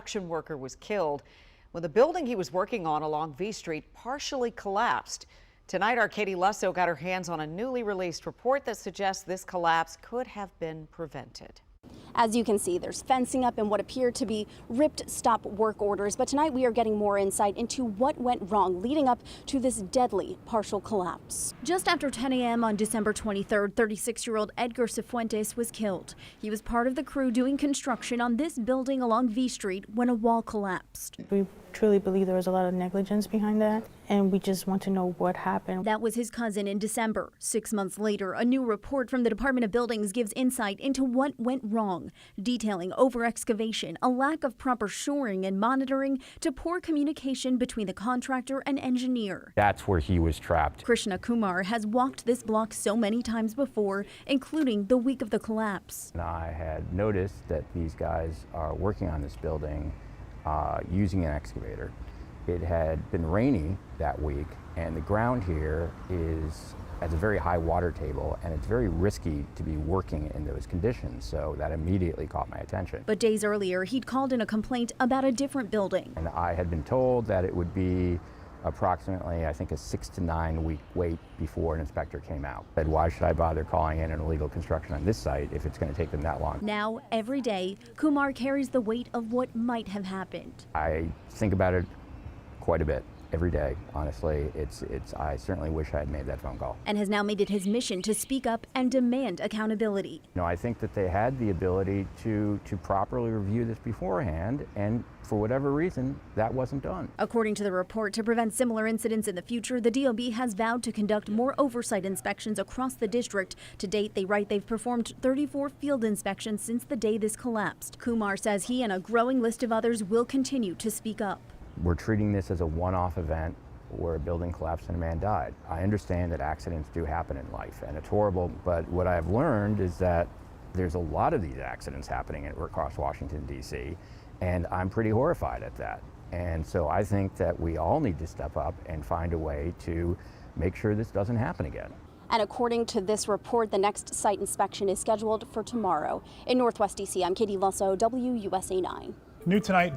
construction worker was killed when the building he was working on along V Street partially collapsed. Tonight, our Katie Lusso got her hands on a newly released report that suggests this collapse could have been prevented. As you can see, there's fencing up and what appear to be ripped stop work orders. But tonight we are getting more insight into what went wrong leading up to this deadly partial collapse. Just after 10 a.m. on December 23rd, 36-year-old Edgar Cifuentes was killed. He was part of the crew doing construction on this building along V Street when a wall collapsed. We truly believe there was a lot of negligence behind that, and we just want to know what happened. That was his cousin in December. 6 months later, a new report from the Department of Buildings gives insight into what went wrong, detailing over-excavation, a lack of proper shoring and monitoring, to poor communication between the contractor and engineer. That's where he was trapped. Krishna Kumar has walked this block so many times before, including the week of the collapse. And I had noticed that these guys are working on this building using an excavator. It had been rainy that week, and the ground here has a very high water table, and it's very risky to be working in those conditions, so that immediately caught my attention. But days earlier, he'd called in a complaint about a different building. And I had been told that it would be approximately, I think, a 6 to 9 week wait before an inspector came out. I said, why should I bother calling in an illegal construction on this site if it's going to take them that long? Now, every day, Kumar carries the weight of what might have happened. I think about it quite a bit every day, honestly. I certainly wish I had made that phone call. And has now made it his mission to speak up and demand accountability. No, I think that they had the ability to properly review this beforehand, and for whatever reason, that wasn't done. According to the report, to prevent similar incidents in the future, the DOB has vowed to conduct more oversight inspections across the district. To date, they write they've performed 34 field inspections since the day this collapsed. Kumar says he and a growing list of others will continue to speak up. We're treating this as a one-off event where a building collapsed and a man died. I understand that accidents do happen in life, and it's horrible, but what I've learned is that there's a lot of these accidents happening across Washington, D.C., and I'm pretty horrified at that. And so I think that we all need to step up and find a way to make sure this doesn't happen again. And according to this report, the next site inspection is scheduled for tomorrow. In Northwest D.C., I'm Katie Lusso, WUSA 9. New tonight.